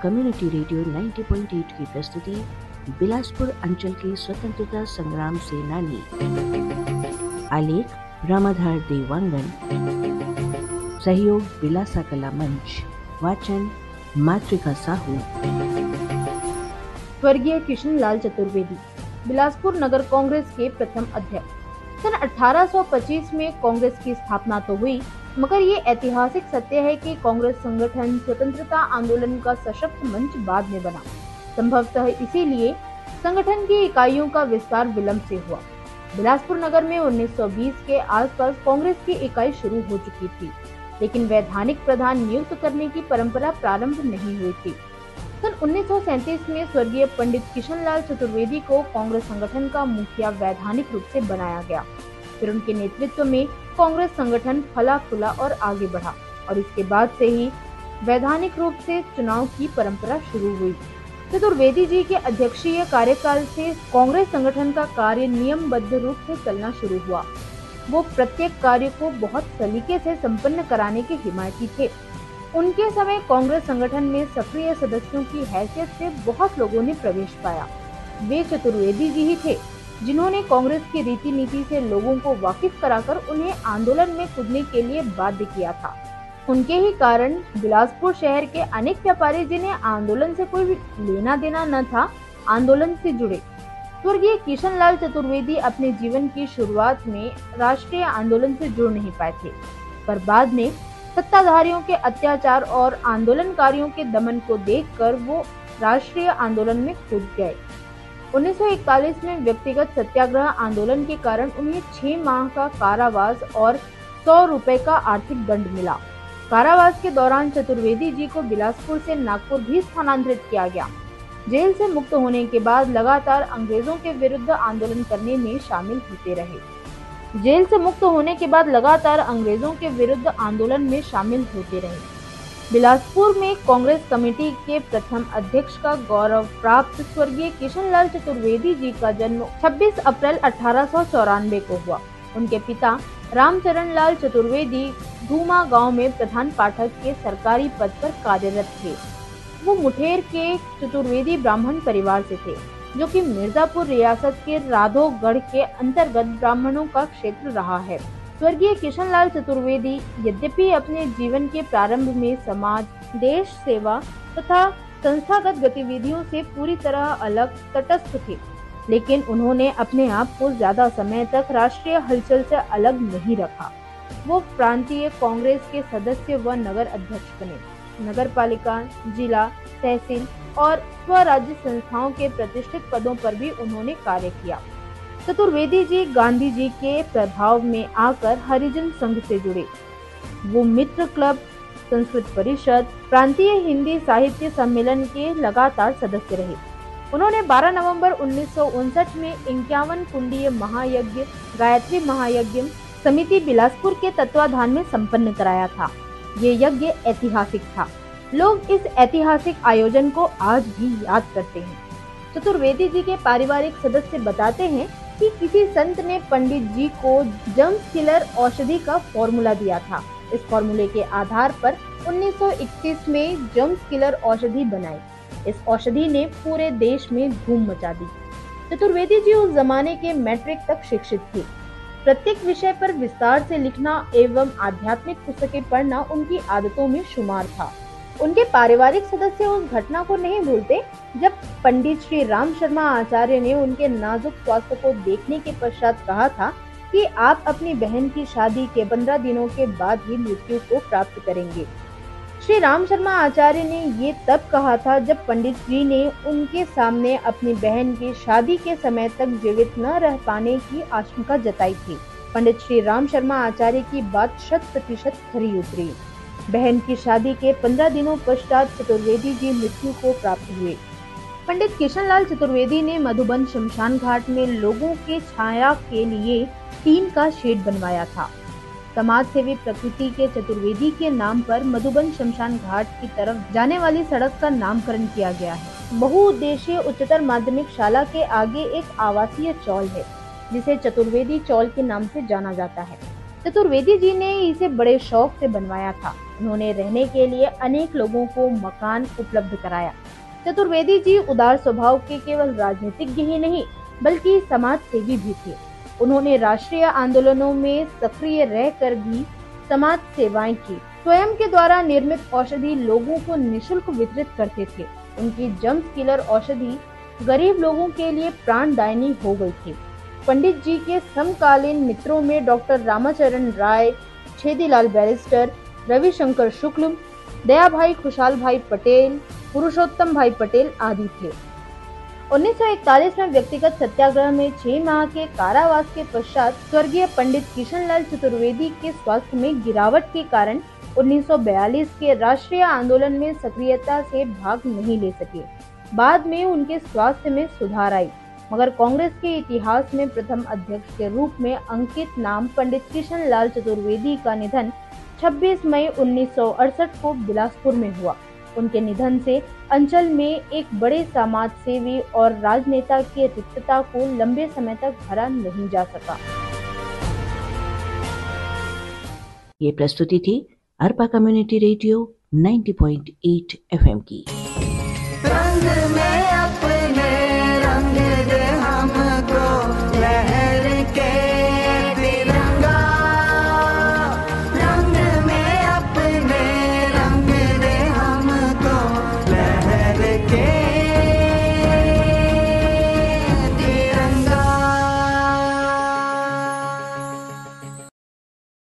Community radio 90.8 की प्रस्तुति बिलासपुर अंचल के स्वतंत्रता संग्राम सेनानी। आलेख रामाधार देवांगन। सहयोग बिलासा कला मंच। वाचन मातृका साहू। स्वर्गीय किशनलाल चतुर्वेदी बिलासपुर नगर कांग्रेस के प्रथम अध्यक्ष। सन 1825 में कांग्रेस की स्थापना तो हुई, मगर ये ऐतिहासिक सत्य है कि कांग्रेस संगठन स्वतंत्रता आंदोलन का सशक्त मंच बाद में बना। संभवतः इसीलिए संगठन की इकाइयों का विस्तार विलंब से हुआ। बिलासपुर नगर में 1920 के आसपास कांग्रेस की इकाई शुरू हो चुकी थी, लेकिन वैधानिक प्रधान नियुक्त करने की परंपरा प्रारंभ नहीं हुई थी। सन 1937 में स्वर्गीय पंडित किशनलाल चतुर्वेदी को कांग्रेस संगठन का मुखिया वैधानिक रूप से बनाया गया। फिर उनके नेतृत्व में कांग्रेस संगठन फला फूला और आगे बढ़ा, और इसके बाद से ही वैधानिक रूप से चुनाव की परंपरा शुरू हुई। चतुर्वेदी जी के अध्यक्षीय कार्यकाल से कांग्रेस संगठन का कार्य नियमबद्ध रूप से चलना शुरू हुआ। वो प्रत्येक कार्य को बहुत सलीके से संपन्न कराने के हिमायती थे। उनके समय कांग्रेस संगठन में सक्रिय सदस्यों की हैसियत से बहुत लोगों ने प्रवेश पाया। वे चतुर्वेदी जी ही थे जिन्होंने कांग्रेस की रीति नीति से लोगों को वाकिफ कराकर उन्हें आंदोलन में कूदने के लिए बाध्य किया था। उनके ही कारण बिलासपुर शहर के अनेक व्यापारी, जिन्हें आंदोलन से कोई लेना देना न था, आंदोलन से जुड़े। स्वर्गीय किशनलाल चतुर्वेदी अपने जीवन की शुरुआत में राष्ट्रीय आंदोलन से जुड़ नहीं पाए थे, पर बाद में सत्ताधारियों के अत्याचार और आंदोलनकारियों के दमन को देखकर वो राष्ट्रीय आंदोलन में कूद गए। 1941 में व्यक्तिगत सत्याग्रह आंदोलन के कारण उन्हें 6 माह का कारावास और 100 रुपए का आर्थिक दंड मिला। कारावास के दौरान चतुर्वेदी जी को बिलासपुर से नागपुर भी स्थानांतरित किया गया। जेल से मुक्त होने के बाद लगातार अंग्रेजों के विरुद्ध आंदोलन करने में शामिल होते रहे। बिलासपुर में कांग्रेस कमेटी के प्रथम अध्यक्ष का गौरव प्राप्त स्वर्गीय किशनलाल चतुर्वेदी जी का जन्म 26 अप्रैल 1894 को हुआ। उनके पिता रामचरण लाल चतुर्वेदी धूमा गांव में प्रधान पाठक के सरकारी पद पर कार्यरत थे। वो मुठेर के चतुर्वेदी ब्राह्मण परिवार से थे, जो कि मिर्जापुर रियासत के राधोगढ़ के अंतर्गत ब्राह्मणों का क्षेत्र रहा है। स्वर्गीय किशनलाल चतुर्वेदी यद्यपि अपने जीवन के प्रारंभ में समाज, देश सेवा तथा संस्थागत गतिविधियों से पूरी तरह अलग तटस्थ थे, लेकिन उन्होंने अपने आप को ज्यादा समय तक राष्ट्रीय हलचल से अलग नहीं रखा। वो प्रांतीय कांग्रेस के सदस्य व नगर अध्यक्ष बने। नगर पालिका, जिला, तहसील और स्वराज्य संस्थाओं के प्रतिष्ठित पदों पर भी उन्होंने कार्य किया। चतुर्वेदी जी गांधी जी के प्रभाव में आकर हरिजन संघ से जुड़े। वो मित्र क्लब, संस्कृत परिषद, प्रांतीय हिंदी साहित्य सम्मेलन के लगातार सदस्य रहे। उन्होंने 12 नवंबर 1959 में 51 कुंडीय महायज्ञ गायत्री महायज्ञ समिति बिलासपुर के तत्वाधान में संपन्न कराया था। ये यज्ञ ऐतिहासिक था। लोग इस ऐतिहासिक आयोजन को आज भी याद करते हैं। चतुर्वेदी जी के पारिवारिक सदस्य बताते हैं कि किसी संत ने पंडित जी को जर्म्स किलर औषधि का फॉर्मूला दिया था। इस फॉर्मूले के आधार पर 1931 में जर्म्स किलर औषधि बनाई। इस औषधि ने पूरे देश में धूम मचा दी। चतुर्वेदी जी उस जमाने के मैट्रिक तक शिक्षित थे। प्रत्येक विषय पर विस्तार से लिखना एवं आध्यात्मिक पुस्तकें पढ़ना उनकी आदतों में शुमार था। उनके पारिवारिक सदस्य उस घटना को नहीं भूलते जब पंडित श्री राम शर्मा आचार्य ने उनके नाजुक स्वास्थ्य को देखने के पश्चात कहा था कि आप अपनी बहन की शादी के 15 दिनों के बाद ही मृत्यु को प्राप्त करेंगे। श्री राम शर्मा आचार्य ने ये तब कहा था जब पंडित जी ने उनके सामने अपनी बहन की शादी के समय तक जीवित न रह पाने की आशंका जताई थी। पंडित श्री राम शर्मा आचार्य की बात 100% खरी उतरी। बहन की शादी के 15 दिनों पश्चात चतुर्वेदी जी मृत्यु को प्राप्त हुए। पंडित किशनलाल चतुर्वेदी ने मधुबन शमशान घाट में लोगों के छाया के लिए टीन का शेड बनवाया था। समाज सेवी प्रकृति के चतुर्वेदी के नाम पर मधुबन शमशान घाट की तरफ जाने वाली सड़क का नामकरण किया गया है। बहुउद्देशीय उच्चतर माध्यमिक शाला के आगे एक आवासीय चौल है, जिसे चतुर्वेदी चौल के नाम से जाना जाता है। चतुर्वेदी जी ने इसे बड़े शौक से बनवाया था। उन्होंने रहने के लिए अनेक लोगों को मकान उपलब्ध कराया। चतुर्वेदी जी उदार स्वभाव के केवल राजनीतिज्ञ ही नहीं बल्कि समाज सेवी भी थे। उन्होंने राष्ट्रीय आंदोलनों में सक्रिय रहकर भी समाज सेवाएं की। स्वयं के द्वारा निर्मित औषधि लोगों को निशुल्क वितरित करते थे। उनकी जम्स किलर औषधि गरीब लोगों के लिए प्राणदायिनी हो गई थी। पंडित जी के समकालीन मित्रों में डॉक्टर रामाचरण राय, छेदीलाल बैरिस्टर, रविशंकर शुक्ल, दया भाई खुशहाल भाई पटेल, पुरुषोत्तम भाई पटेल आदि थे। 1941 में व्यक्तिगत सत्याग्रह में 6 माह के कारावास के पश्चात स्वर्गीय पंडित किशनलाल चतुर्वेदी के स्वास्थ्य में गिरावट के कारण 1942 के राष्ट्रीय आंदोलन में सक्रियता से भाग नहीं ले सके। बाद में उनके स्वास्थ्य में सुधार आई, मगर कांग्रेस के इतिहास में प्रथम अध्यक्ष के रूप में अंकित नाम पंडित किशनलाल चतुर्वेदी का निधन 26 मई 1968 को बिलासपुर में हुआ। उनके निधन से अंचल में एक बड़े समाज सेवी और राजनेता की रिक्तता को लंबे समय तक भरा नहीं जा सका। ये प्रस्तुति थी अरपा कम्युनिटी रेडियो 90.8 FM की। रंग में